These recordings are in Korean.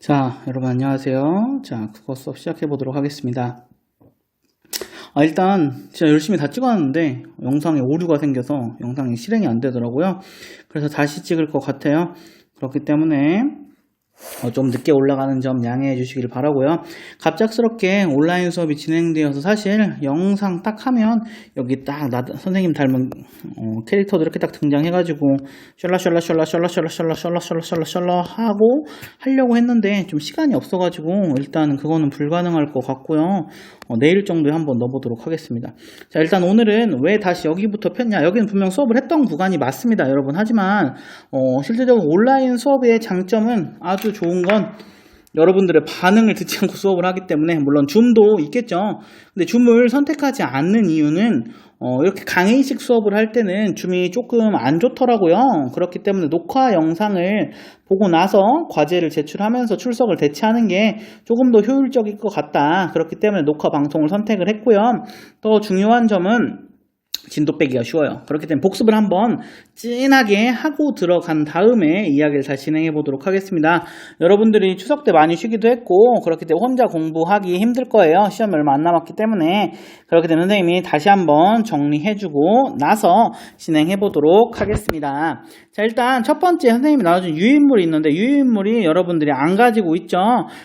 자, 여러분 안녕하세요. 자, 국어 수업 시작해 보도록 하겠습니다. 일단 진짜 열심히 다 찍었는데 영상에 오류가 생겨서 영상이 실행이 안 되더라고요. 그래서 다시 찍을 것 같아요. 그렇기 때문에 좀 늦게 올라가는 점 양해해 주시길 바라고요. 갑작스럽게 온라인 수업이 진행되어서 사실 영상 딱 하면 여기 딱 선생님 닮은 캐릭터도 이렇게 딱 등장해가지고 셜라 하고 하려고 했는데 좀 시간이 없어가지고 일단 그거는 불가능할 것 같고요. 내일 정도에 한번 넣어보도록 하겠습니다. 자, 일단 오늘은 왜 다시 여기부터 폈냐. 여기는 분명 수업을 했던 구간이 맞습니다, 여러분. 하지만 실제적으로 온라인 수업의 장점은 아주 좋은 건 여러분들의 반응을 듣지 않고 수업을 하기 때문에, 물론 줌도 있겠죠. 근데 줌을 선택하지 않는 이유는 이렇게 강의식 수업을 할 때는 줌이 조금 안 좋더라고요. 그렇기 때문에 녹화 영상을 보고 나서 과제를 제출하면서 출석을 대체하는 게 조금 더 효율적일 것 같다. 그렇기 때문에 녹화 방송을 선택을 했고요. 더 중요한 점은 진도 빼기가 쉬워요. 그렇기 때문에 복습을 한번 진하게 하고 들어간 다음에 이야기를 다시 진행해 보도록 하겠습니다. 여러분들이 추석 때 많이 쉬기도 했고 그렇기 때문에 혼자 공부하기 힘들 거예요. 시험이 얼마 안 남았기 때문에. 그렇기 때문에 선생님이 다시 한번 정리해 주고 나서 진행해 보도록 하겠습니다. 자, 일단 첫 번째 선생님이 나눠준 유인물이 있는데, 유인물이 여러분들이 안 가지고 있죠.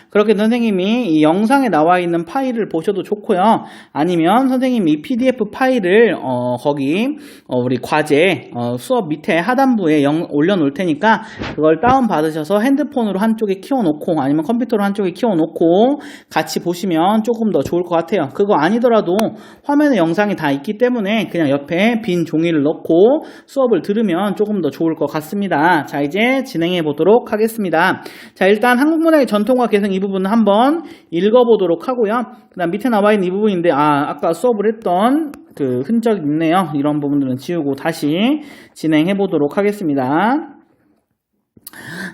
그렇게 선생님이 이 영상에 나와 있는 파일을 보셔도 좋고요. 아니면 선생님이 이 PDF 파일을 거기 우리 과제 수업 밑에 하단부에 올려놓을 테니까 그걸 다운받으셔서 핸드폰으로 한쪽에 키워놓고 아니면 컴퓨터로 한쪽에 키워놓고 같이 보시면 조금 더 좋을 것 같아요. 그거 아니더라도 화면에 영상이 다 있기 때문에 그냥 옆에 빈 종이를 넣고 수업을 들으면 조금 더 좋을 것 같습니다. 자, 이제 진행해 보도록 하겠습니다. 자, 일단 한국문학의 전통과 개성 이 부분은 한번 읽어보도록 하고요. 그 다음 밑에 나와 있는 이 부분인데 아까 수업을 했던 그 흔적이 있네요. 이런 부분들은 지우고 다시 진행해 보도록 하겠습니다.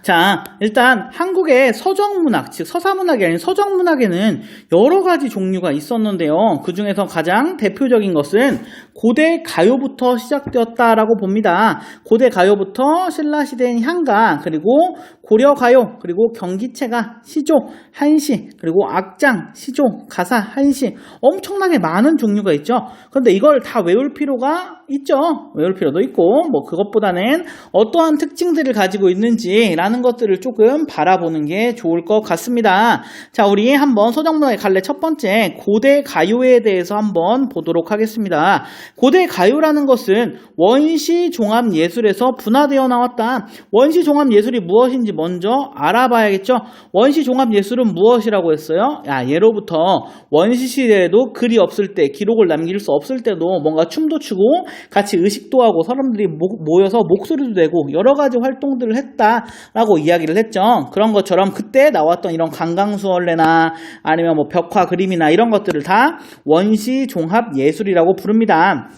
자, 일단 한국의 서정문학, 즉 서사문학이 아닌 서정문학에는 여러 가지 종류가 있었는데요. 그 중에서 가장 대표적인 것은 고대 가요부터 시작되었다라고 봅니다. 고대 가요부터 신라시대인 향가, 그리고 고려 가요, 그리고 경기체가, 시조, 한시, 그리고 악장, 시조, 가사, 한시, 엄청나게 많은 종류가 있죠. 그런데 이걸 다 외울 필요가 있죠. 외울 필요도 있고, 그것보다는 어떠한 특징들을 가지고 있는지 라는 것들을 조금 바라보는 게 좋을 것 같습니다. 자, 우리 한번 서정문학의 갈래 첫 번째 고대 가요에 대해서 한번 보도록 하겠습니다. 고대 가요라는 것은 원시 종합 예술에서 분화되어 나왔다. 원시 종합 예술이 무엇인지 먼저 알아봐야겠죠. 원시 종합 예술은 무엇이라고 했어요? 예로부터 원시 시대에도 글이 없을 때, 기록을 남길 수 없을 때도 뭔가 춤도 추고 같이 의식도 하고 사람들이 모여서 목소리도 내고 여러 가지 활동들을 했다라고 이야기를 했죠. 그런 것처럼 그때 나왔던 이런 강강수월래나 아니면 벽화 그림이나 이런 것들을 다 원시 종합 예술이라고 부릅니다.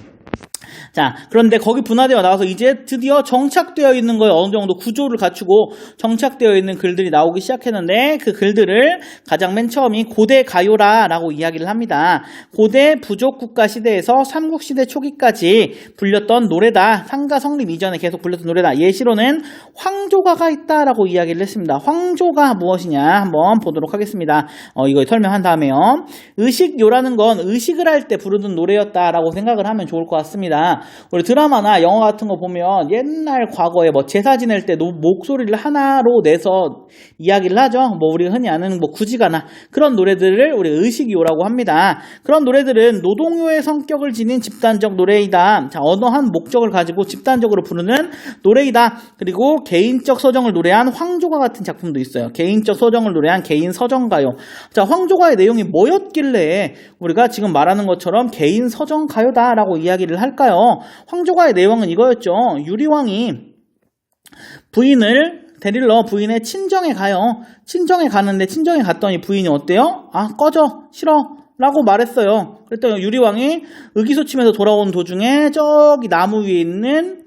자, 그런데 거기 분화되어 나와서 이제 드디어 정착되어 있는 거에 어느 정도 구조를 갖추고 정착되어 있는 글들이 나오기 시작했는데, 그 글들을 가장 맨 처음이 고대 가요라라고 이야기를 합니다. 고대 부족국가 시대에서 삼국시대 초기까지 불렸던 노래다. 상가 성립 이전에 계속 불렸던 노래다. 예시로는 황조가가 있다라고 이야기를 했습니다. 황조가 무엇이냐 한번 보도록 하겠습니다. 이거 설명한 다음에요. 의식요라는 건 의식을 할 때 부르는 노래였다라고 생각을 하면 좋을 것 같습니다. 우리 드라마나 영화 같은 거 보면 옛날 과거에 제사 지낼 때도 목소리를 하나로 내서 이야기를 하죠. 우리가 흔히 아는 구지가나 그런 노래들을 우리 의식요라고 합니다. 그런 노래들은 노동요의 성격을 지닌 집단적 노래이다. 자, 어떠한 목적을 가지고 집단적으로 부르는 노래이다. 그리고 개인적 서정을 노래한 황조가 같은 작품도 있어요. 개인적 서정을 노래한 개인 서정가요. 자, 황조가의 내용이 뭐였길래 우리가 지금 말하는 것처럼 개인 서정가요다라고 이야기를 할까요? 황조가의 내용은 이거였죠. 유리왕이 부인을 데리러 부인의 친정에 가요. 친정에 가는데 친정에 갔더니 부인이 어때요? 꺼져, 싫어 라고 말했어요. 그랬더니 유리왕이 의기소침해서 돌아온 도중에 저기 나무 위에 있는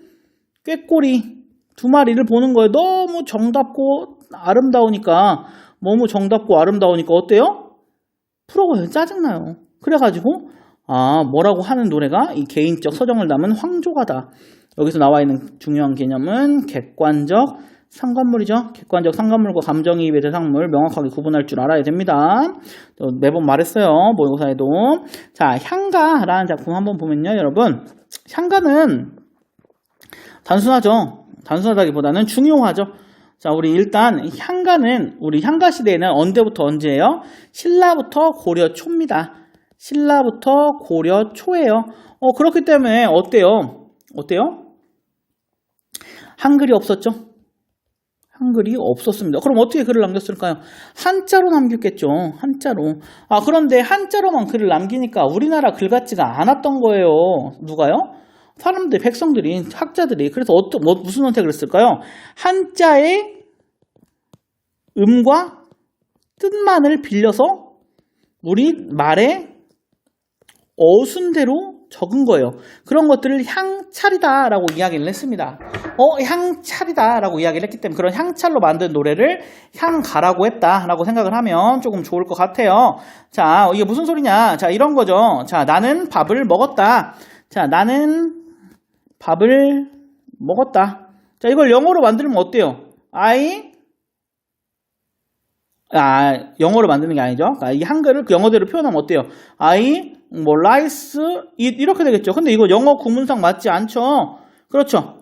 꾀꼬리 2마리를 보는 거예요. 너무 정답고 아름다우니까 어때요? 부러워요. 짜증나요. 그래가지고 뭐라고 하는 노래가 이 개인적 서정을 담은 황조가다. 여기서 나와 있는 중요한 개념은 객관적 상관물이죠. 객관적 상관물과 감정이입의 대상물 명확하게 구분할 줄 알아야 됩니다. 매번 말했어요. 모의고사에도. 자, 향가라는 작품 한번 보면요. 여러분, 향가는 단순하죠. 단순하다기보다는 중요하죠. 자, 우리 일단 향가는 우리 향가 시대에는 언제부터 언제예요? 신라부터 고려 초입니다. 신라부터 고려 초예요. 그렇기 때문에 어때요? 한글이 없었죠? 한글이 없었습니다. 그럼 어떻게 글을 남겼을까요? 한자로 남겼겠죠. 한자로. 그런데 한자로만 글을 남기니까 우리나라 글 같지가 않았던 거예요. 누가요? 사람들, 백성들이, 학자들이. 그래서 무슨 선택을 했을까요? 한자의 음과 뜻만을 빌려서 우리 말에 어순대로 적은 거예요. 그런 것들을 향찰이다라고 이야기를 했습니다. 향찰이다라고 이야기를 했기 때문에 그런 향찰로 만든 노래를 향가라고 했다라고 생각을 하면 조금 좋을 것 같아요. 자, 이게 무슨 소리냐? 자, 이런 거죠. 자, 나는 밥을 먹었다. 자, 나는 밥을 먹었다. 자, 이걸 영어로 만들면 어때요? 영어로 만드는 게 아니죠. 이 한글을 영어대로 표현하면 어때요? rice, 이렇게 되겠죠. 근데 이거 영어 구문상 맞지 않죠? 그렇죠.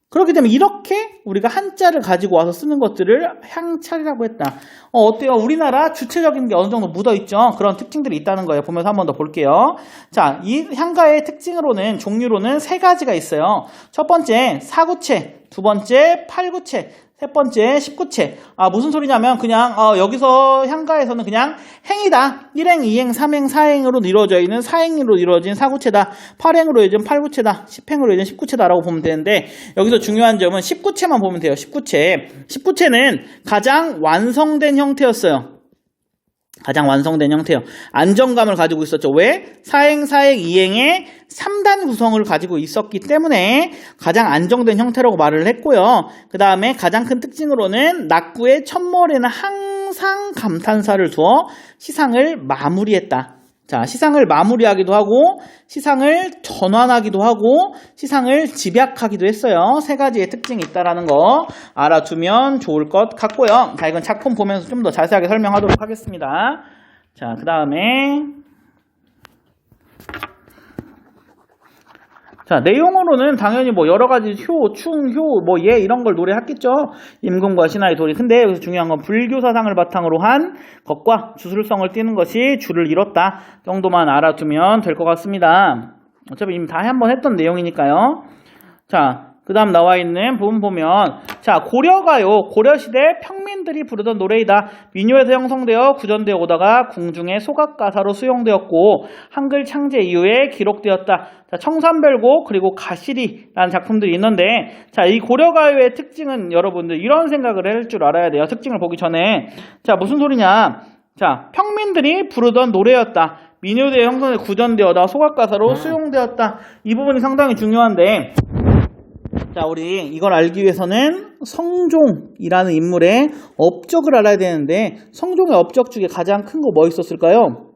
그렇기 때문에 이렇게 우리가 한자를 가지고 와서 쓰는 것들을 향찰이라고 했다. 어때요? 우리나라 주체적인 게 어느 정도 묻어있죠? 그런 특징들이 있다는 거예요. 보면서 한 번 더 볼게요. 자, 이 향가의 특징으로는, 종류로는 세 가지가 있어요. 첫 번째, 사구체. 두 번째, 팔구체. 세 번째, 십구체. 무슨 소리냐면 그냥 여기서 향가에서는 그냥 행이다. 1행, 2행, 3행, 4행으로 이루어져 있는 4행으로 이루어진 사구체다. 8행으로 이루어진 팔구체다. 10행으로 이루어진 십구체다라고 보면 되는데 여기서 중요한 점은 십구체만 보면 돼요. 십구체는 가장 완성된 형태였어요. 가장 완성된 형태요. 안정감을 가지고 있었죠. 왜? 4행, 4행, 2행의 3단 구성을 가지고 있었기 때문에 가장 안정된 형태라고 말을 했고요. 그 다음에 가장 큰 특징으로는 낙구의 첫머리에는 항상 감탄사를 두어 시상을 마무리했다. 자, 시상을 마무리하기도 하고 시상을 전환하기도 하고 시상을 집약하기도 했어요. 세 가지의 특징이 있다는 거 알아두면 좋을 것 같고요. 자, 이건 작품 보면서 좀 더 자세하게 설명하도록 하겠습니다. 자, 그 다음에 자, 내용으로는 당연히 여러 가지 효, 충, 효, 예 이런 걸 노래했겠죠. 임금과 신하의 도리. 근데 여기서 중요한 건 불교 사상을 바탕으로 한 것과 주술성을 띠는 것이 주를 이뤘다 정도만 알아두면 될 것 같습니다. 어차피 이미 다 한번 했던 내용이니까요. 자, 그 다음 나와 있는 부분 보면 자, 고려가요. 고려시대 평민들이 부르던 노래이다. 민요에서 형성되어 구전되어 오다가 궁중의 소각가사로 수용되었고 한글 창제 이후에 기록되었다. 자, 청산별곡 그리고 가시리라는 작품들이 있는데 자, 이 고려가요의 특징은 여러분들 이런 생각을 할 줄 알아야 돼요. 특징을 보기 전에 자, 무슨 소리냐. 자, 평민들이 부르던 노래였다. 민요대에 형성돼 구전되어다 소각가사로 수용되었다. 이 부분이 상당히 중요한데 자, 우리 이걸 알기 위해서는 성종이라는 인물의 업적을 알아야 되는데 성종의 업적 중에 가장 큰 거 뭐 있었을까요?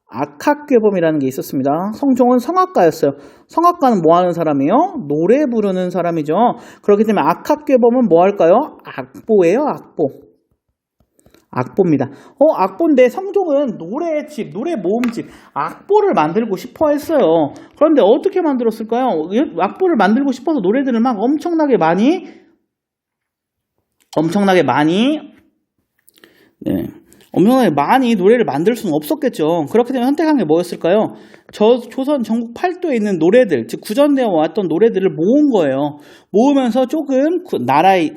악학괴범이라는 게 있었습니다. 성종은 성악가였어요. 성악가는 뭐 하는 사람이에요? 노래 부르는 사람이죠. 그렇기 때문에 악학괴범은 뭐 할까요? 악보예요, 악보. 악보입니다. 악보인데 성종은 노래집, 노래 모음집, 악보를 만들고 싶어 했어요. 그런데 어떻게 만들었을까요? 악보를 만들고 싶어서 노래들을 막 엄청나게 많이 노래를 만들 수는 없었겠죠. 그렇기 때문에 선택한 게 뭐였을까요? 조선 전국 팔도에 있는 노래들, 즉 구전되어 왔던 노래들을 모은 거예요. 모으면서 조금 나라의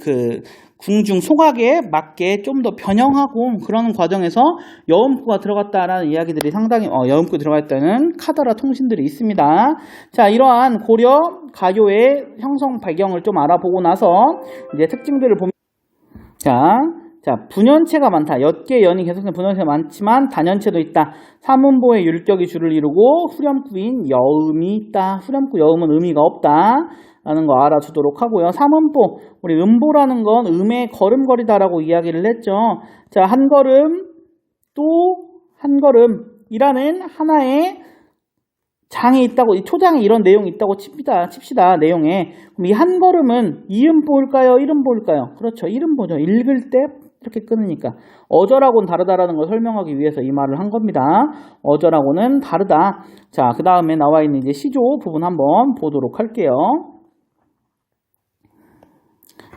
궁중 소각에 맞게 좀 더 변형하고 그러는 과정에서 여음구가 들어갔다라는 이야기들이 상당히 여음구 들어가 있다는 카더라 통신들이 있습니다. 자, 이러한 고려 가요의 형성 배경을 좀 알아보고 나서 이제 특징들을 보면 자, 분연체가 많다. 엿개 연이 계속된 분연체가 많지만 단연체도 있다. 사문보의 율격이 주를 이루고 후렴구인 여음이 있다. 후렴구 여음은 의미가 없다. 라는 거 알아두도록 하고요. 사문보, 우리 음보라는 건 음의 걸음걸이다라고 이야기를 했죠. 자, 한 걸음, 또 한 걸음이라는 하나의 장이 있다고, 이 초장에 이런 내용이 있다고 칩시다, 내용에. 그럼 이 한 걸음은 이음보일까요? 이름보일까요? 그렇죠. 이름보죠. 읽을 때 이렇게 끊으니까. 어절하고는 다르다라는 걸 설명하기 위해서 이 말을 한 겁니다. 어절하고는 다르다. 자, 그 다음에 나와 있는 이제 시조 부분 한번 보도록 할게요.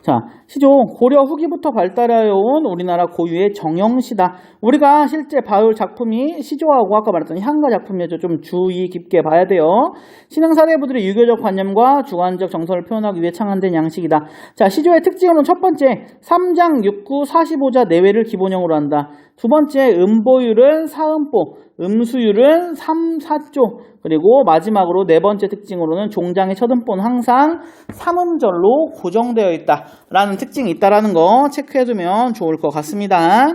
자, 시조 고려 후기부터 발달해온 우리나라 고유의 정형시다. 우리가 실제 봐올 작품이 시조하고 아까 말했던 향가 작품이죠. 좀 주의 깊게 봐야 돼요. 신흥사대부들의 유교적 관념과 주관적 정서를 표현하기 위해 창안된 양식이다. 자, 시조의 특징으로는 첫 번째 3장 6구 45자 내외를 기본형으로 한다. 두 번째 음보율은 사음보, 음수율은 3, 4조. 그리고 마지막으로 네 번째 특징으로는 종장의 첫 음보는 항상 3음절로 고정되어 있다라는 특징이 있다라는 거 체크해두면 좋을 것 같습니다.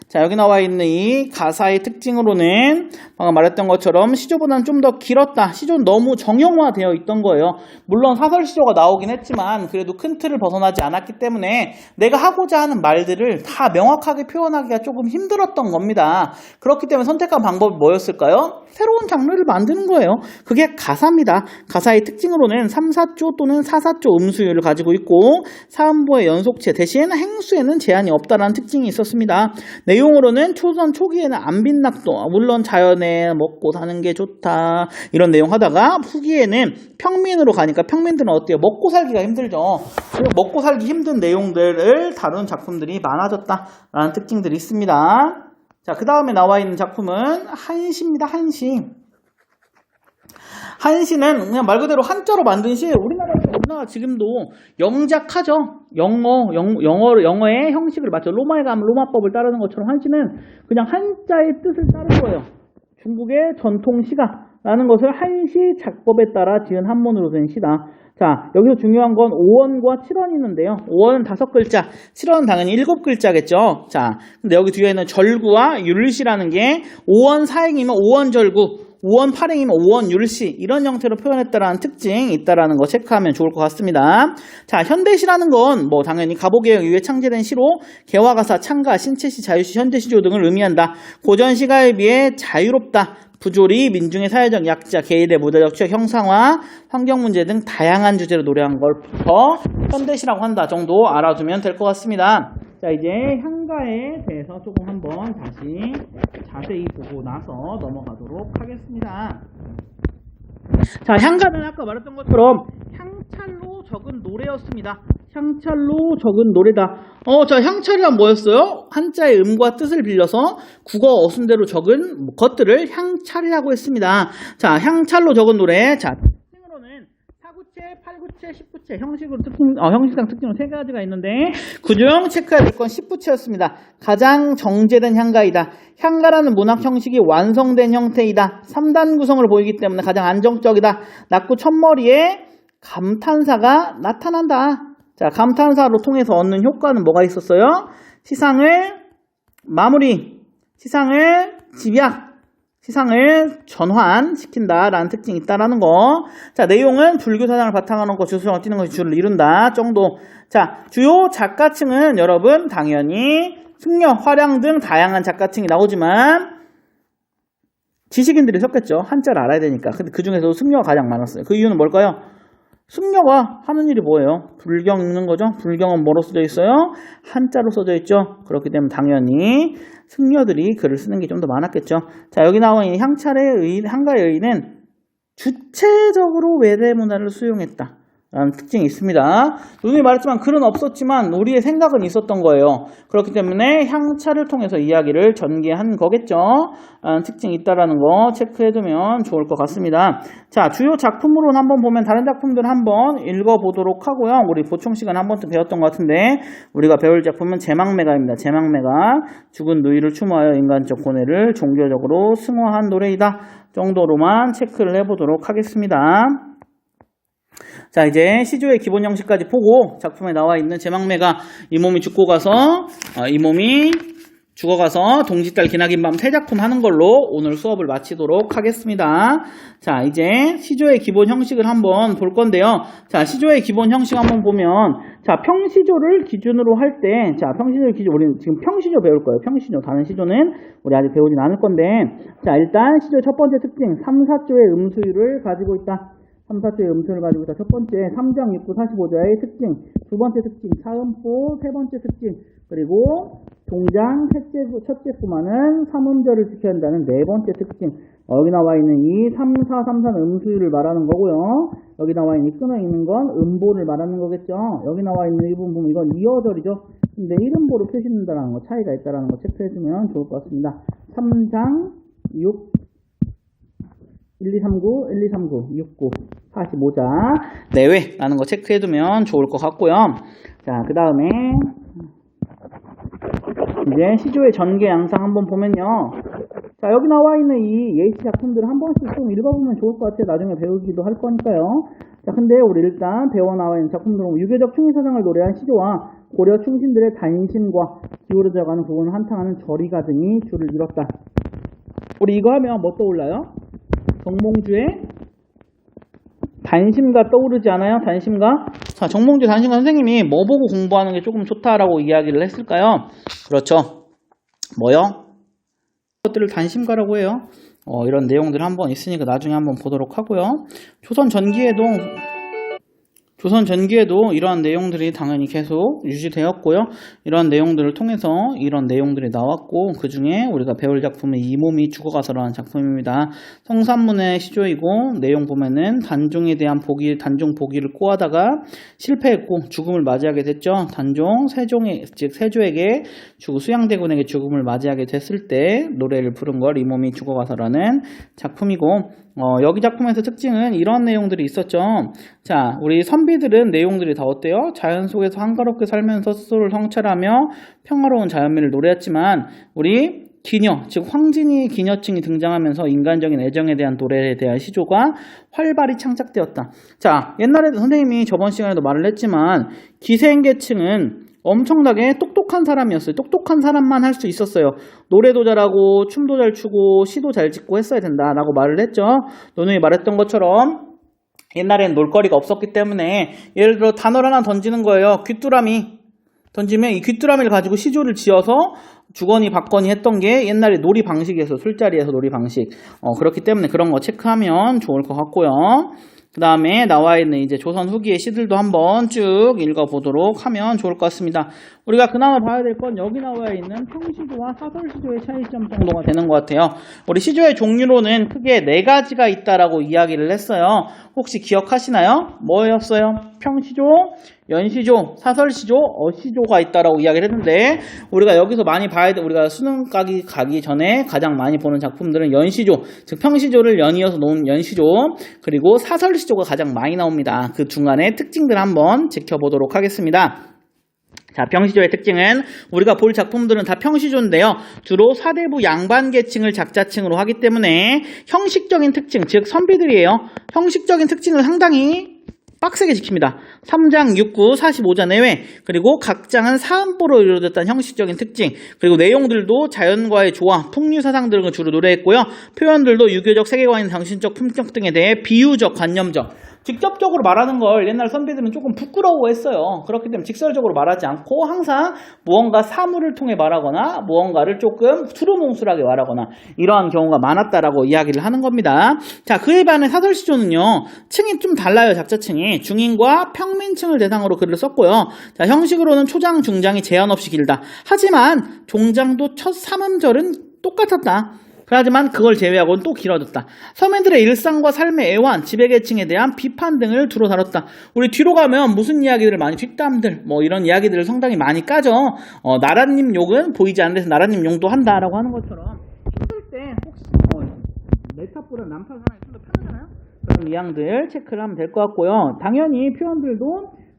자, 여기 나와 있는 이 가사의 특징으로는 방금 말했던 것처럼 시조보다는 좀 더 길었다. 시조는 너무 정형화되어 있던 거예요. 물론 사설 시조가 나오긴 했지만 그래도 큰 틀을 벗어나지 않았기 때문에 내가 하고자 하는 말들을 다 명확하게 표현하기가 조금 힘들었던 겁니다. 그렇기 때문에 선택한 방법이 뭐였을까요? 새로운 장르를 만드는 거예요. 그게 가사입니다. 가사의 특징으로는 3, 4조 또는 4, 4조 음수율을 가지고 있고 사음보의 연속체 대신 행수에는 제한이 없다라는 특징이 있었습니다. 내용으로는 초선 초기에는 안빈낙도, 물론 자연에 먹고 사는 게 좋다 이런 내용 하다가 후기에는 평민으로 가니까 평민들은 어때요? 먹고 살기가 힘들죠. 먹고 살기 힘든 내용들을 다룬 작품들이 많아졌다라는 특징들이 있습니다. 자, 그 다음에 나와 있는 작품은 한시입니다. 한시. 한시는 그냥 말 그대로 한자로 만든 시예요. 우리나라 지금도 영작하죠. 영어의 형식을 맞춰 로마에 가면 로마법을 따르는 것처럼 한시는 그냥 한자의 뜻을 따른 거예요. 중국의 전통 시가라는 것을 한시 작법에 따라 지은 한문으로 된 시다. 자, 여기서 중요한 건 5원과 7원이 있는데요. 5원은 5글자, 7원은 당연히 7글자겠죠. 자, 근데 여기 뒤에는 절구와 율시라는 게 5원 사행이면 5원 절구, 5원 팔행이면 5원 율시 이런 형태로 표현했다라는 특징이 있다라는 거 체크하면 좋을 것 같습니다. 자, 현대시라는 건 뭐 당연히 가보개혁 이후에 창제된 시로 개화가사, 창가, 신체시, 자유시, 현대시조 등을 의미한다. 고전 시가에 비해 자유롭다. 부조리, 민중의 사회적 약자, 개인의 무대적 취약 형상화, 환경 문제 등 다양한 주제로 노래한 걸부터 현대시라고 한다 정도 알아두면 될 것 같습니다. 자, 이제 향가에 대해서 조금 한번 다시 자세히 보고 나서 넘어가도록 하겠습니다. 자, 향가는 아까 말했던 것처럼 향찰로 적은 노래였습니다. 향찰로 적은 노래다. 자, 향찰이란 뭐였어요? 한자의 음과 뜻을 빌려서 국어 어순대로 적은 것들을 향찰이라고 했습니다. 자, 향찰로 적은 노래. 자, 특징으로는 4구체, 8구체, 10구체 형식상 특징은 세 가지가 있는데 그중 체크해야 될 건 10구체였습니다. 가장 정제된 향가이다. 향가라는 문학 형식이 완성된 형태이다. 3단 구성을 보이기 때문에 가장 안정적이다. 낙구 첫머리에 감탄사가 나타난다. 자, 감탄사로 통해서 얻는 효과는 뭐가 있었어요? 시상을 마무리, 시상을 집약, 시상을 전환시킨다라는 특징이 있다라는 거. 자, 내용은 불교 사상을 바탕으로 놓고 주소정을 띠는 것이 주를 이룬다 정도. 자, 주요 작가층은 여러분 당연히 승려, 화량 등 다양한 작가층이 나오지만 지식인들이 섞였죠. 한자를 알아야 되니까. 근데 그 중에서도 승려가 가장 많았어요. 그 이유는 뭘까요? 승려가 하는 일이 뭐예요? 불경 읽는 거죠. 불경은 뭐로 써져 있어요? 한자로 써져 있죠. 그렇기 때문에 당연히 승려들이 글을 쓰는 게 좀 더 많았겠죠. 자, 여기 나와 있는 향가의 의의는 주체적으로 외래 문화를 수용했다 라는 특징이 있습니다. 누누이 말했지만 글은 없었지만 우리의 생각은 있었던 거예요. 그렇기 때문에 향차를 통해서 이야기를 전개한 거겠죠. 라는 특징이 있다라는 거 체크해두면 좋을 것 같습니다. 자, 주요 작품으로는 한번 보면 다른 작품들 한번 읽어보도록 하고요. 우리 보충 시간에 한 번도 배웠던 것 같은데 우리가 배울 작품은 제망매가입니다. 제망매가 죽은 누이를 추모하여 인간적 고뇌를 종교적으로 승화한 노래이다 정도로만 체크를 해보도록 하겠습니다. 자, 이제 시조의 기본 형식까지 보고 작품에 나와 있는 제망매가 이 몸이 죽고 가서 이 몸이 죽어가서 동짓달 기나긴 밤 3작품 하는 걸로 오늘 수업을 마치도록 하겠습니다. 자, 이제 시조의 기본 형식을 한번 볼 건데요. 자, 시조의 기본 형식 한번 보면, 자, 평시조를 기준으로 할 때, 자, 평시조를 기준, 우리는 지금 평시조 배울 거예요. 평시조. 다른 시조는 우리 아직 배우진 않을 건데, 자, 일단 시조의 첫 번째 특징, 3, 4조의 음수율을 가지고 있다. 3, 4조의 음수를 가지고 있다. 첫 번째, 3장 6구 45조의 특징. 두 번째 특징, 사음보. 세 번째 특징. 그리고 종장 첫째 구만은 삼음절을 지켜야 한다는 네 번째 특징. 여기 나와 있는 이 3, 4, 3, 4는 음수율을 말하는 거고요. 여기 나와 있는 이 끊어 있는 건 음보를 말하는 거겠죠. 여기 나와 있는 이 부분 보면 이건 이어절이죠. 근데 1음보로 표시된다는 거, 차이가 있다는 거 체크해주면 좋을 것 같습니다. 3장 6 1, 2, 3, 9, 1, 2, 3, 9, 6, 9, 45자 내외라는 거 체크해두면 좋을 것 같고요. 자, 그 다음에 이제 시조의 전개 양상 한번 보면요. 자, 여기 나와 있는 이 예시 작품들을 한 번씩 좀 읽어보면 좋을 것 같아요. 나중에 배우기도 할 거니까요. 자, 근데 우리 일단 배워 나와 있는 작품들은 유교적 충의사상을 노래한 시조와 고려 충신들의 단심과 기울어져가는 부분을 한탕하는 절이가 등이 줄을 이뤘다. 우리 이거 하면 뭐 떠올라요? 정몽주의 단심가 떠오르지 않아요? 단심가? 자, 정몽주 단심가 선생님이 뭐 보고 공부하는 게 조금 좋다라고 이야기를 했을까요? 그렇죠. 뭐요? 것들을 단심가라고 해요. 이런 내용들 한번 있으니까 나중에 한번 보도록 하고요. 조선 전기에도 이러한 내용들이 당연히 계속 유지되었고요. 이러한 내용들을 통해서 이런 내용들이 나왔고, 그 중에 우리가 배울 작품은 이 몸이 죽어가서라는 작품입니다. 성산문의 시조이고, 내용 보면은 단종에 대한 단종 보기를 꼬하다가 실패했고 죽음을 맞이하게 됐죠. 단종 즉 세조에게 수양대군에게 죽음을 맞이하게 됐을 때 노래를 부른 걸 이 몸이 죽어가서라는 작품이고, 여기 작품에서 특징은 이런 내용들이 있었죠. 자, 우리 선비들은 내용들이 다 어때요? 자연 속에서 한가롭게 살면서 스스로를 성찰하며 평화로운 자연미를 노래했지만, 우리 기녀, 즉 황진이 기녀층이 등장하면서 인간적인 애정에 대한 노래에 대한 시조가 활발히 창작되었다. 자, 옛날에 선생님이 저번 시간에도 말을 했지만 기생계층은 엄청나게 똑똑한 사람이었어요. 똑똑한 사람만 할 수 있었어요. 노래도 잘하고 춤도 잘 추고 시도 잘 짓고 했어야 된다라고 말을 했죠. 누누이 말했던 것처럼 옛날엔 놀거리가 없었기 때문에 예를 들어 단어를 하나 던지는 거예요. 귀뚜라미 던지면 이 귀뚜라미를 가지고 시조를 지어서 주거니 받거니 했던 게 옛날에 놀이 방식이었어요. 술자리에서 놀이 방식. 그렇기 때문에 그런 거 체크하면 좋을 것 같고요. 그 다음에 나와 있는 이제 조선 후기의 시들도 한번 쭉 읽어보도록 하면 좋을 것 같습니다. 우리가 그나마 봐야 될 건 여기 나와 있는 평시조와 사설시조의 차이점 정도가 되는 것 같아요. 우리 시조의 종류로는 크게 4가지가 있다라고 이야기를 했어요. 혹시 기억하시나요? 뭐였어요? 평시조, 연시조, 사설시조, 어시조가 있다라고 이야기를 했는데, 우리가 여기서 많이 봐야 돼. 우리가 수능 가기 전에 가장 많이 보는 작품들은 연시조, 즉 평시조를 연이어서 놓은 연시조, 그리고 사설시조가 가장 많이 나옵니다. 그 중간에 특징들 한번 지켜보도록 하겠습니다. 자, 평시조의 특징은 우리가 볼 작품들은 다 평시조인데요. 주로 사대부 양반계층을 작자층으로 하기 때문에 형식적인 특징, 즉 선비들이에요. 형식적인 특징을 상당히 빡세게 지킵니다. 3장 6구 45자 내외, 그리고 각 장은 사음보로 이루어졌다는 형식적인 특징, 그리고 내용들도 자연과의 조화, 풍류사상 등을 주로 노래했고요. 표현들도 유교적 세계관인 정신적 품격 등에 대해 비유적, 관념적, 직접적으로 말하는 걸 옛날 선비들은 조금 부끄러워했어요. 그렇기 때문에 직설적으로 말하지 않고 항상 무언가 사물을 통해 말하거나 무언가를 조금 두루뭉술하게 말하거나 이러한 경우가 많았다라고 이야기를 하는 겁니다. 자, 그에 반해 사설시조는요, 층이 좀 달라요. 작자층이 중인과 평민층을 대상으로 글을 썼고요. 자, 형식으로는 초장, 중장이 제한 없이 길다. 하지만 종장도 첫 3음절은 똑같았다. 하지만 그걸 제외하고는 또 길어졌다. 서민들의 일상과 삶의 애환, 지배계층에 대한 비판 등을 두루 다뤘다. 우리 뒤로 가면 무슨 이야기들을 많이, 뒷담들, 뭐 이런 이야기들을 상당히 많이 까죠. 나라님 욕은 보이지 않는 데서 나라님 용도 한다라고 하는 것처럼 힘들 때 혹시 내 탓보다 남 탓을 하면 좀 더 편하잖아요. 그런 이양들 체크를 하면 될 것 같고요. 당연히 표현들도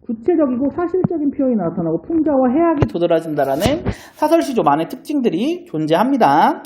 구체적이고 사실적인 표현이 나타나고 풍자와 해악이 도드라진다라는 사설시조만의 특징들이 존재합니다.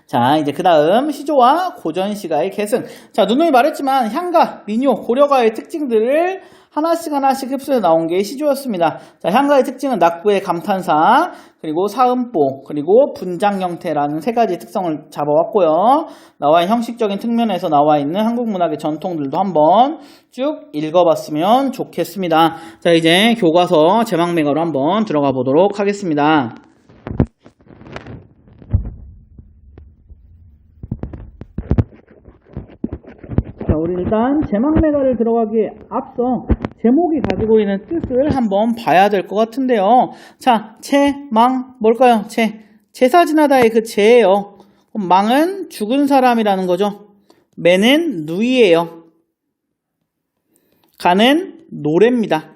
자, 이제 그 다음 시조와 고전시가의 계승. 자, 누누이 말했지만 향가, 민요, 고려가의 특징들을 하나씩 흡수해 나온 게 시조였습니다. 자, 향가의 특징은 낙구의 감탄사, 그리고 사음보, 그리고 분장 형태라는 세 가지 특성을 잡아왔고요. 나와 있는 형식적인 측면에서 나와 있는 한국 문학의 전통들도 한번 쭉 읽어봤으면 좋겠습니다. 자, 이제 교과서 제막매가로 한번 들어가 보도록 하겠습니다. 자, 우리 일단 제막매가를 들어가기에 앞서 제목이 가지고 있는 뜻을 한번 봐야 될 것 같은데요. 자, 제망 뭘까요? 제사 지나다의 그 제예요. 망은 죽은 사람이라는 거죠. 매는 누이예요. 가는 노래입니다.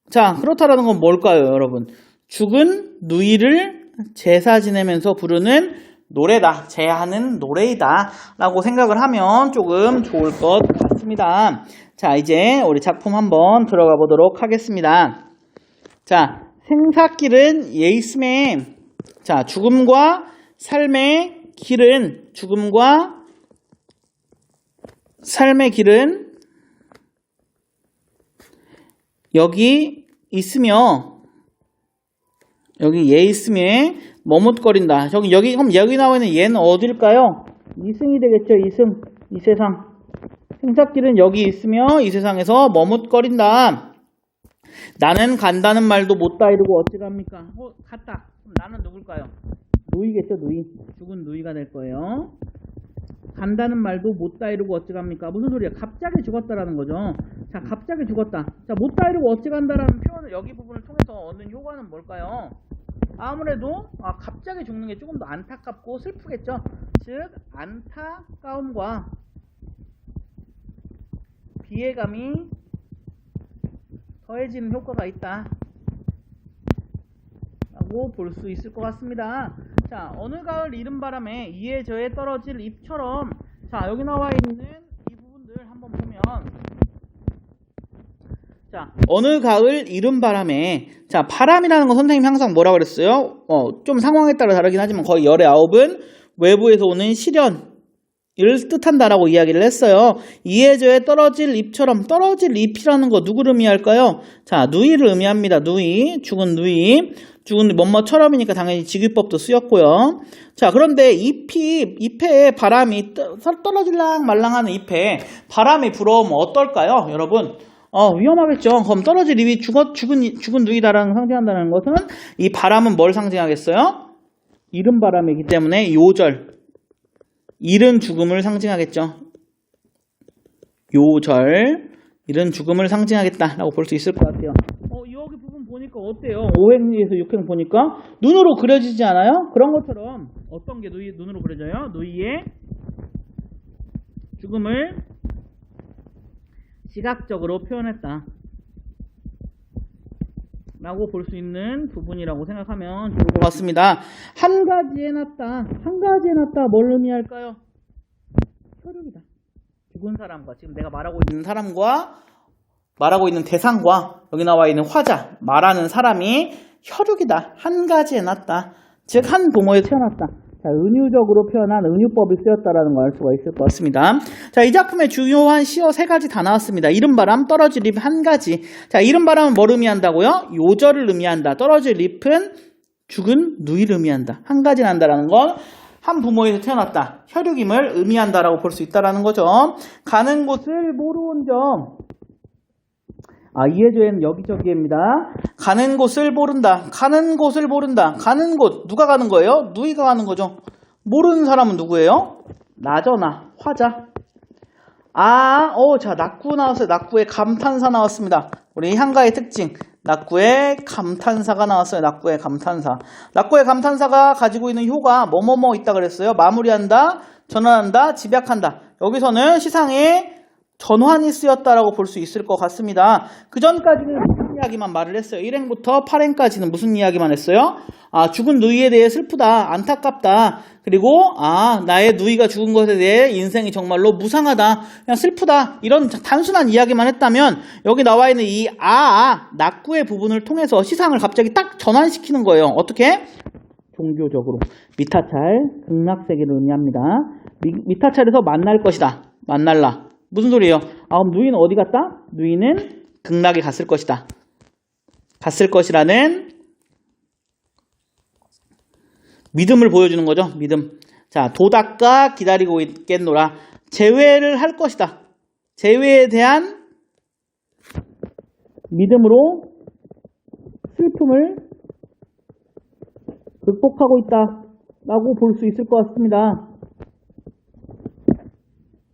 자, 그렇다라는 건 뭘까요, 여러분? 죽은 누이를 제사 지내면서 부르는 노래다. 제하는 노래이다. 라고 생각을 하면 조금 좋을 것 같습니다. 자, 이제 우리 작품 한번 들어가 보도록 하겠습니다. 자, 생사길은 예있음에, 자, 죽음과 삶의 길은, 죽음과 삶의 길은 여기 있으며, 여기 예있음에 머뭇거린다. 그럼 여기 나와 있는 얘는 어딜까요? 이승이 되겠죠. 이승. 이 세상. 생사길은 여기 있으며 이 세상에서 머뭇거린다. 나는 간다는 말도 못다 이루고 어찌 갑니까? 갔다. 그럼 나는 누굴까요? 누이겠죠. 누이. 죽은 누이가 될 거예요. 간다는 말도 못다 이루고 어찌 갑니까? 무슨 소리야? 갑자기 죽었다라는 거죠. 자, 갑자기 죽었다. 자, 못다 이루고 어찌 간다라는 표현을 여기 부분을 통해서 얻는 효과는 뭘까요? 아무래도 갑자기 죽는 게 조금 더 안타깝고 슬프겠죠. 즉 안타까움과 비애감이 더해지는 효과가 있다 라고 볼 수 있을 것 같습니다. 자, 어느 가을 이른 바람에 이에 저에 떨어질 잎처럼, 자, 여기 나와 있는 이 부분들 한번 보면, 자, 어느 가을 이른 바람에, 자, 바람이라는 건 선생님이 항상 뭐라고 그랬어요? 좀 상황에 따라 다르긴 하지만 거의 열의 9은 외부에서 오는 시련을 뜻한다라고 이야기를 했어요. 이에 저에 떨어질 잎처럼, 떨어질 잎이라는 거 누구를 의미할까요? 자, 누이를 의미합니다. 누이, 죽은 누이. 죽은 뭐뭐처럼이니까 당연히 직위법도 쓰였고요. 자, 그런데 잎에 바람이 떨어질랑 말랑하는 잎에 바람이 불어오면 어떨까요? 여러분, 위험하겠죠. 그럼 떨어질 잎이 죽은 누이다라는 상징한다는 것은 이 바람은 뭘 상징하겠어요? 이른 바람이기 때문에 요절, 이른 죽음을 상징하겠죠. 요절, 이른 죽음을 상징하겠다라고 볼 수 있을 것 같아요. 여기 부분 보니까 어때요? 5행에서 6행 보니까 눈으로 그려지지 않아요? 그런 것처럼 어떤 게 눈으로 그려져요? 누이의 죽음을 시각적으로 표현했다 라고 볼 수 있는 부분이라고 생각하면 좋을 것 같습니다. 한 가지 해놨다. 뭘 의미할까요? 혈육이다. 죽은 사람과, 지금 내가 말하고 있는 사람과, 말하고 있는 대상과 여기 나와 있는 화자, 말하는 사람이 혈육이다. 한 가지 해놨다. 즉 한 부모에 태어났다. 자, 은유적으로 표현한 은유법이 쓰였다라는 걸 알 수가 있을 것 같습니다. 자, 이 작품의 중요한 시어 세 가지 다 나왔습니다. 이른 바람, 떨어질 잎 한 가지. 자, 이른 바람은 뭘 의미한다고요? 요절을 의미한다. 떨어질 잎은 죽은 누이를 의미한다. 한 가지 난다라는 건 한 부모에서 태어났다. 혈육임을 의미한다라고 볼 수 있다라는 거죠. 가는 곳을 모르는 점. 이해조에는 여기저기입니다. 가는 곳을 모른다. 가는 곳을 모른다. 가는 곳, 누가 가는 거예요? 누이가 가는 거죠. 모르는 사람은 누구예요? 나저나, 화자. 자, 낙구 나왔어요. 낙구의 감탄사 나왔습니다. 우리 향가의 특징. 낙구의 감탄사가 나왔어요. 낙구의 감탄사. 낙구의 감탄사가 가지고 있는 효가 뭐뭐뭐 있다 그랬어요. 마무리한다, 전환한다, 집약한다. 여기서는 시상에 전환이 쓰였다라고 볼 수 있을 것 같습니다. 그 전까지는 무슨 이야기만 말을 했어요? 1행부터 8행까지는 무슨 이야기만 했어요? 죽은 누이에 대해 슬프다, 안타깝다. 그리고 나의 누이가 죽은 것에 대해 인생이 정말로 무상하다, 그냥 슬프다, 이런 단순한 이야기만 했다면 여기 나와 있는 이 낙구의 부분을 통해서 시상을 갑자기 딱 전환시키는 거예요. 어떻게? 종교적으로. 미타찰, 극락세계를 의미합니다. 미타찰에서 만날 것이다. 만날라. 무슨 소리예요? 그럼 누이는 어디 갔다? 누이는 극락에 갔을 것이다. 갔을 것이라는 믿음을 보여주는 거죠. 믿음. 자, 도닦아 기다리고 있겠노라. 재회를 할 것이다. 재회에 대한 믿음으로 슬픔을 극복하고 있다라고 볼 수 있을 것 같습니다.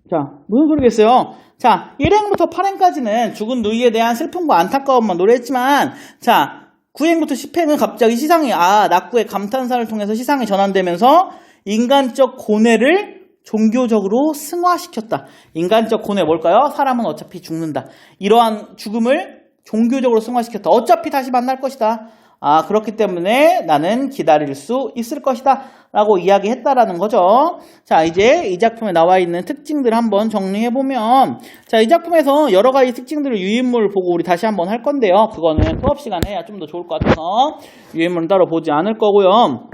자, 무슨 소리겠어요? 자, 1행부터 8행까지는 죽은 누이에 대한 슬픔과 안타까움만 노래했지만, 자, 9행부터 10행은 갑자기 시상이, 낙구의 감탄사를 통해서 시상이 전환되면서 인간적 고뇌를 종교적으로 승화시켰다. 인간적 고뇌 뭘까요? 사람은 어차피 죽는다. 이러한 죽음을 종교적으로 승화시켰다. 어차피 다시 만날 것이다. 그렇기 때문에 나는 기다릴 수 있을 것이다. 라고 이야기했다라는 거죠. 자, 이제 이 작품에 나와 있는 특징들을 한번 정리해보면, 자, 이 작품에서 여러 가지 특징들을 유인물을 보고 우리 다시 한번 할 건데요. 그거는 수업 시간에 해야 좀 더 좋을 것 같아서 유인물은 따로 보지 않을 거고요.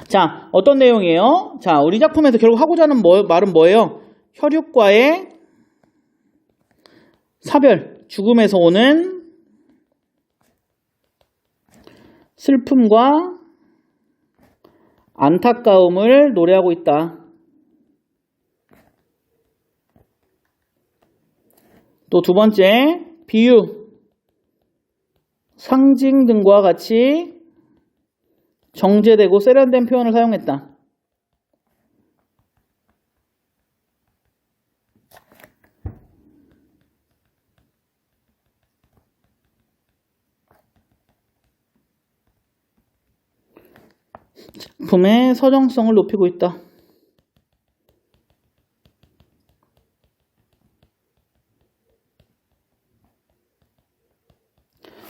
자, 어떤 내용이에요? 자, 우리 작품에서 결국 하고자 하는 말은 뭐예요? 혈육과의 사별, 죽음에서 오는 슬픔과 안타까움을 노래하고 있다. 또 두 번째, 비유, 상징 등과 같이 정제되고 세련된 표현을 사용했다. 작품의 서정성을 높이고 있다.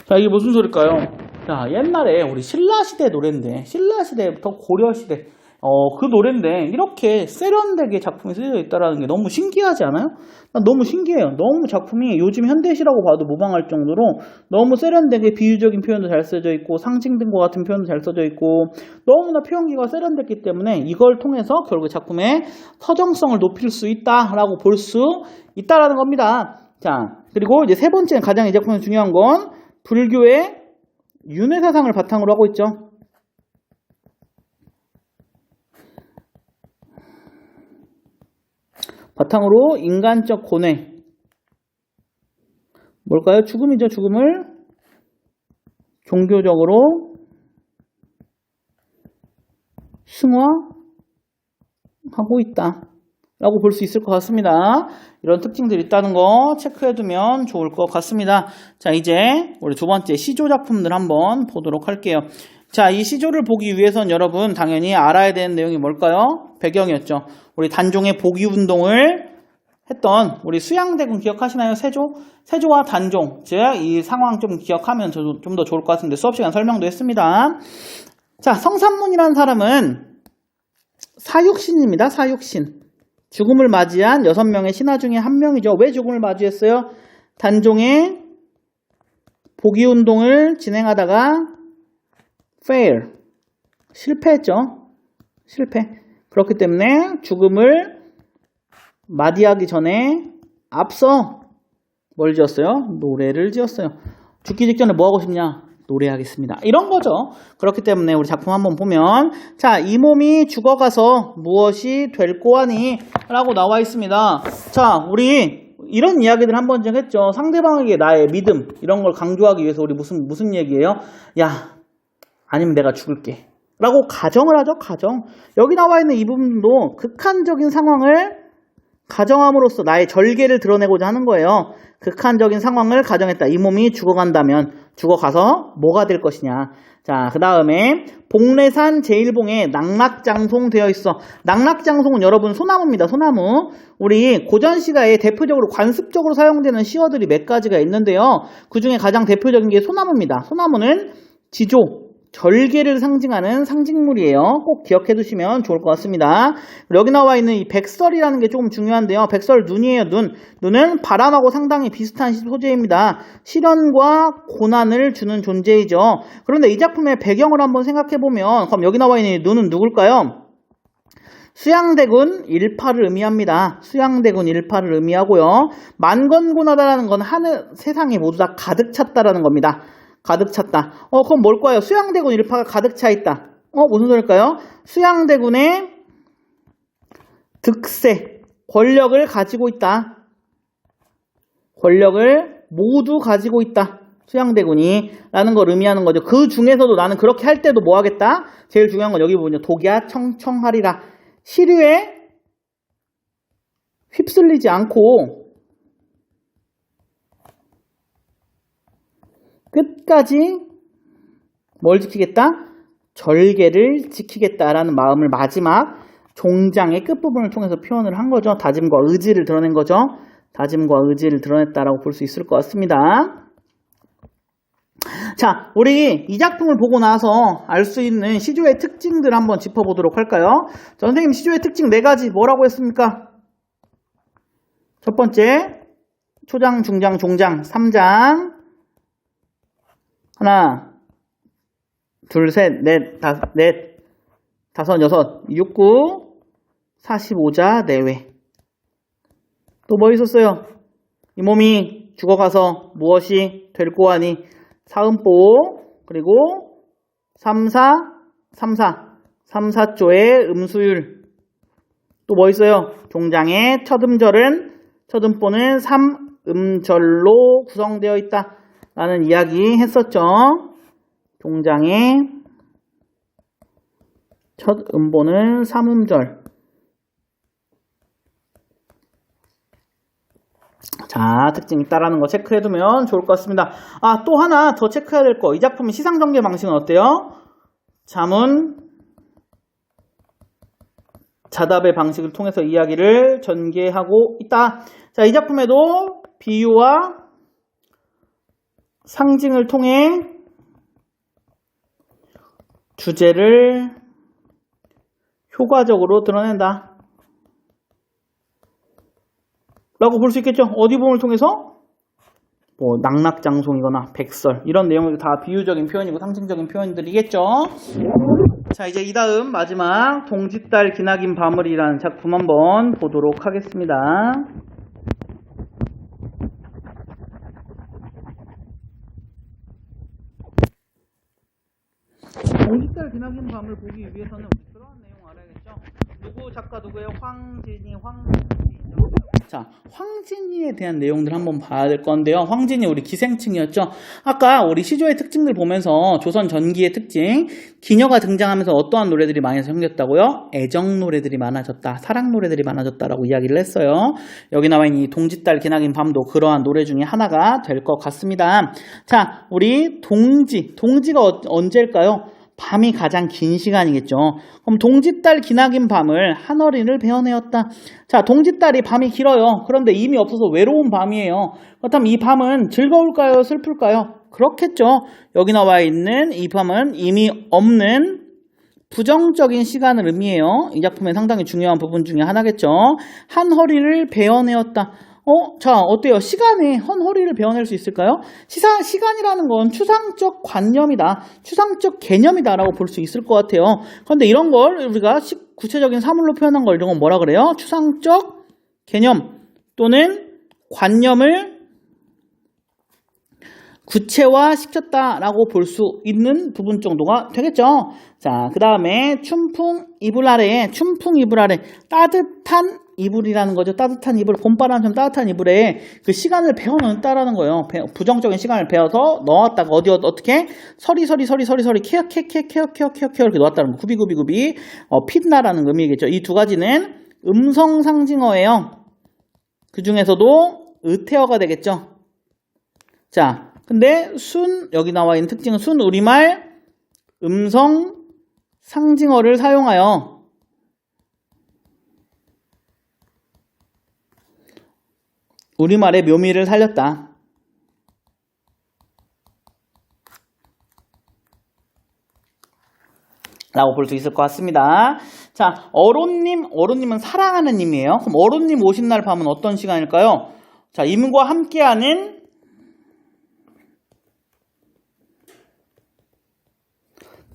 자, 이게 무슨 소릴까요? 자, 옛날에 우리 신라시대 노래인데, 신라시대부터 고려시대, 그 노래인데, 이렇게 세련되게 작품이 쓰여져 있다는 게 너무 신기하지 않아요? 난 너무 신기해요. 너무 작품이 요즘 현대시라고 봐도 무방할 정도로 너무 세련되게 비유적인 표현도 잘 써져 있고, 상징 등과 같은 표현도 잘 써져 있고, 너무나 표현기가 세련됐기 때문에 이걸 통해서 결국 작품의 서정성을 높일 수 있다라고 볼 수 있다라는 겁니다. 자, 그리고 이제 세 번째는 가장 이 작품에서 중요한 건 불교의 윤회사상을 바탕으로 하고 있죠. 바탕으로 인간적 고뇌. 뭘까요? 죽음이죠. 죽음을 종교적으로 승화하고 있다 라고 볼 수 있을 것 같습니다. 이런 특징들이 있다는 거 체크해두면 좋을 것 같습니다. 자, 이제 우리 두 번째 시조 작품들 한번 보도록 할게요. 자, 이 시조를 보기 위해선 여러분 당연히 알아야 되는 내용이 뭘까요? 배경이었죠. 우리 단종의 복위운동을 했던 우리 수양대군 기억하시나요? 세조와 단종, 즉 이 상황 좀 기억하면 좀 더 좋을 것 같은데 수업 시간 설명도 했습니다. 자, 성삼문이라는 사람은 사육신입니다. 사육신. 죽음을 맞이한 6명의 신하 중에 한 명이죠. 왜 죽음을 맞이했어요? 단종의 복위운동을 진행하다가 fail, 실패했죠. 실패. 그렇기 때문에 죽음을 맞이하기 전에 앞서 뭘 지었어요? 노래를 지었어요. 죽기 직전에 뭐 하고 싶냐? 노래하겠습니다. 이런 거죠. 그렇기 때문에 우리 작품 한번 보면, 자, 이 몸이 죽어가서 무엇이 될 꼬하니? 라고 나와 있습니다. 자, 우리 이런 이야기들 한번 좀 했죠. 상대방에게 나의 믿음, 이런 걸 강조하기 위해서 우리 무슨 얘기예요? 야, 아니면 내가 죽을게. 라고 가정을 하죠. 가정. 여기 나와 있는 이 부분도 극한적인 상황을 가정함으로써 나의 절개를 드러내고자 하는 거예요. 극한적인 상황을 가정했다. 이 몸이 죽어간다면 죽어가서 뭐가 될 것이냐. 자, 그 다음에 복례산 제1봉에 낙락장송 되어 있어. 낙락장송은 여러분 소나무입니다. 소나무. 우리 고전시가에 대표적으로 관습적으로 사용되는 시어들이 몇 가지가 있는데요. 그 중에 가장 대표적인 게 소나무입니다. 소나무는 지조, 절개를 상징하는 상징물이에요. 꼭 기억해 두시면 좋을 것 같습니다. 여기 나와 있는 이 백설이라는 게 조금 중요한데요. 백설 눈이에요. 눈은 바람하고 상당히 비슷한 소재입니다. 시련과 고난을 주는 존재이죠. 그런데 이 작품의 배경을 한번 생각해 보면, 그럼 여기 나와 있는 눈은 누굴까요? 수양대군 일파를 의미합니다. 수양대군 일파를 의미하고요. 만건곤하다라는 건 하늘 세상이 모두 다 가득 찼다라는 겁니다. 가득 찼다. 그럼 뭘까요? 수양대군 일파가 가득 차 있다. 무슨 소리일까요? 수양대군의 득세, 권력을 가지고 있다. 권력을 모두 가지고 있다. 수양대군이 라는 걸 의미하는 거죠. 그 중에서도 나는 그렇게 할 때도 뭐 하겠다? 제일 중요한 건 여기 보면요. 독야 청청하리라. 시류에 휩쓸리지 않고 끝까지 뭘 지키겠다? 절개를 지키겠다라는 마음을 마지막 종장의 끝부분을 통해서 표현을 한 거죠. 다짐과 의지를 드러낸 거죠. 다짐과 의지를 드러냈다라고 볼 수 있을 것 같습니다. 자, 우리 이 작품을 보고 나서 알 수 있는 시조의 특징들 한번 짚어보도록 할까요? 자, 선생님 시조의 특징 4가지 뭐라고 했습니까? 첫 번째, 초장, 중장, 종장, 3장. 하나, 둘, 셋, 넷, 다섯, 여섯, 69, 45자 내외. 또 뭐 있었어요? 이 몸이 죽어가서 무엇이 될꼬 하니 사음보, 그리고 3사조의 음수율. 또 뭐 있어요? 종장의 첫 음절은, 첫 음보는 3음절로 구성되어 있다 라는 이야기 했었죠. 종장의 첫 음보는 3음절. 자, 특징 있다라는 거 체크해두면 좋을 것 같습니다. 또 하나 더 체크해야 될 거. 이 작품의 시상전개 방식은 어때요? 자문, 자답의 방식을 통해서 이야기를 전개하고 있다. 자, 이 작품에도 비유와 상징을 통해 주제를 효과적으로 드러낸다 라고 볼 수 있겠죠. 어디 부분을 통해서? 뭐 낙낙장송이거나 백설 이런 내용이 다 비유적인 표현이고 상징적인 표현들이겠죠. 자, 이제 이 다음 마지막 동짓달 기나긴 밤을이라는 작품 한번 보도록 하겠습니다. 동짓달 기나긴 밤을 보기 위해서는 그런 내용 알아야겠죠. 누구 작가 누구예요? 황진이. 자, 황진이에 대한 내용들 한번 봐야 될 건데요. 황진이 우리 기생충이었죠. 아까 우리 시조의 특징들 보면서 조선 전기의 특징, 기녀가 등장하면서 어떠한 노래들이 많이 생겼다고요? 애정 노래들이 많아졌다, 사랑 노래들이 많아졌다라고 이야기를 했어요. 여기 나와 있는 이 동짓달 기나긴 밤도 그러한 노래 중에 하나가 될 것 같습니다. 자, 우리 동지가 언제일까요? 밤이 가장 긴 시간이겠죠. 그럼 동짓달 기나긴 밤을 한어린을 베어내었다. 자, 동짓달이 밤이 길어요. 그런데 이미 없어서 외로운 밤이에요. 그렇다면 이 밤은 즐거울까요? 슬플까요? 그렇겠죠. 여기 나와 있는 이 밤은 이미 없는 부정적인 시간을 의미해요. 이 작품의 상당히 중요한 부분 중에 하나겠죠. 한허리를 베어내었다. 자, 어때요? 시간에 헌허리를 베어낼 수 있을까요? 시간이라는 건 추상적 관념이다. 추상적 개념이다라고 볼 수 있을 것 같아요. 그런데 이런 걸 우리가 구체적인 사물로 표현한 걸 이런 건 뭐라 그래요? 추상적 개념 또는 관념을 구체화시켰다라고 볼 수 있는 부분 정도가 되겠죠. 자, 그 다음에 춘풍 이불 아래 따뜻한 이불이라는 거죠. 따뜻한 이불, 봄바람처럼 따뜻한 이불에 그 시간을 베어 넣었다라는 거예요. 부정적인 시간을 베어서 넣었다가 어떻게 서리 케어 이렇게 넣었다는 거. 구비 핏나라는 의미겠죠. 이 두 가지는 음성 상징어예요. 그 중에서도 의태어가 되겠죠. 자, 근데 여기 나와 있는 특징은 순 우리말 음성 상징어를 사용하여 우리말의 묘미를 살렸다. 라고 볼 수 있을 것 같습니다. 자, 어론님은 사랑하는 님이에요. 그럼 어론님 오신 날 밤은 어떤 시간일까요? 자, 임과 함께하는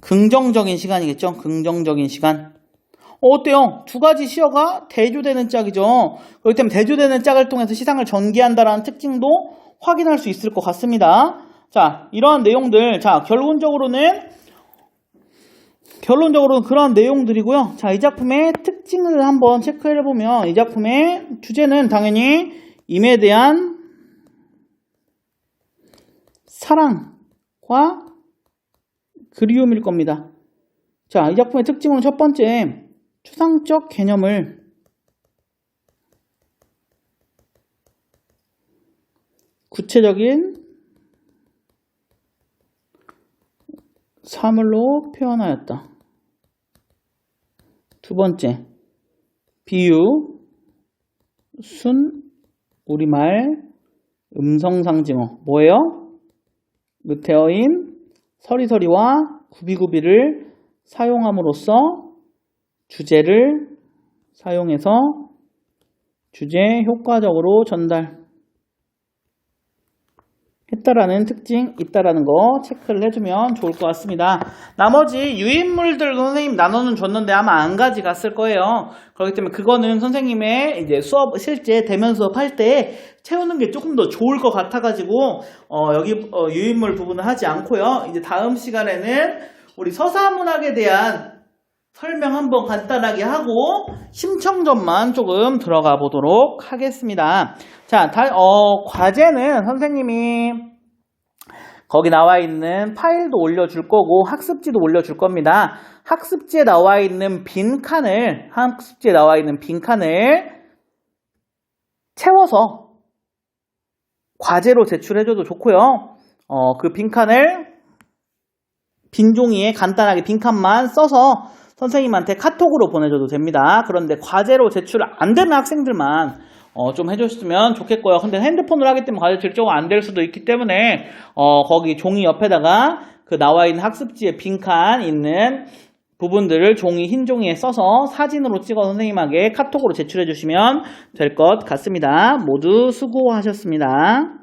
긍정적인 시간이겠죠. 긍정적인 시간. 어때요? 두 가지 시어가 대조되는 짝이죠. 그렇기 때문에 대조되는 짝을 통해서 시상을 전개한다라는 특징도 확인할 수 있을 것 같습니다. 자, 이러한 내용들, 자, 결론적으로는 그런 내용들이고요. 자, 이 작품의 특징을 한번 체크해보면 이 작품의 주제는 당연히 임에 대한 사랑과 그리움일 겁니다. 자, 이 작품의 특징은 첫 번째, 추상적 개념을 구체적인 사물로 표현하였다. 두 번째, 비유, 순, 우리말, 음성상징어. 뭐예요? 무태어인 서리서리와 구비구비를 사용함으로써 주제를 사용해서 주제 효과적으로 전달했다라는 특징 있다라는 거 체크를 해주면 좋을 것 같습니다. 나머지 유인물들 선생님 나눠는 줬는데 아마 안 가져갔을 거예요. 그렇기 때문에 그거는 선생님의 이제 수업 실제 대면 수업할 때 채우는 게 조금 더 좋을 것 같아가지고 여기 유인물 부분을 하지 않고요. 이제 다음 시간에는 우리 서사문학에 대한 설명 한번 간단하게 하고 심청전만 조금 들어가 보도록 하겠습니다. 자, 과제는 선생님이 거기 나와 있는 파일도 올려줄 거고 학습지도 올려줄 겁니다. 학습지에 나와 있는 빈칸을 채워서 과제로 제출해줘도 좋고요. 그 빈칸을 빈 종이에 간단하게 빈칸만 써서 선생님한테 카톡으로 보내줘도 됩니다. 그런데 과제로 제출 안 되는 학생들만 좀 해줬으면 좋겠고요. 근데 핸드폰으로 하기 때문에 과제 제출이 안 될 수도 있기 때문에 거기 종이 옆에다가 그 나와 있는 학습지에 빈칸 있는 부분들을 흰 종이에 써서 사진으로 찍어 선생님에게 카톡으로 제출해 주시면 될 것 같습니다. 모두 수고하셨습니다.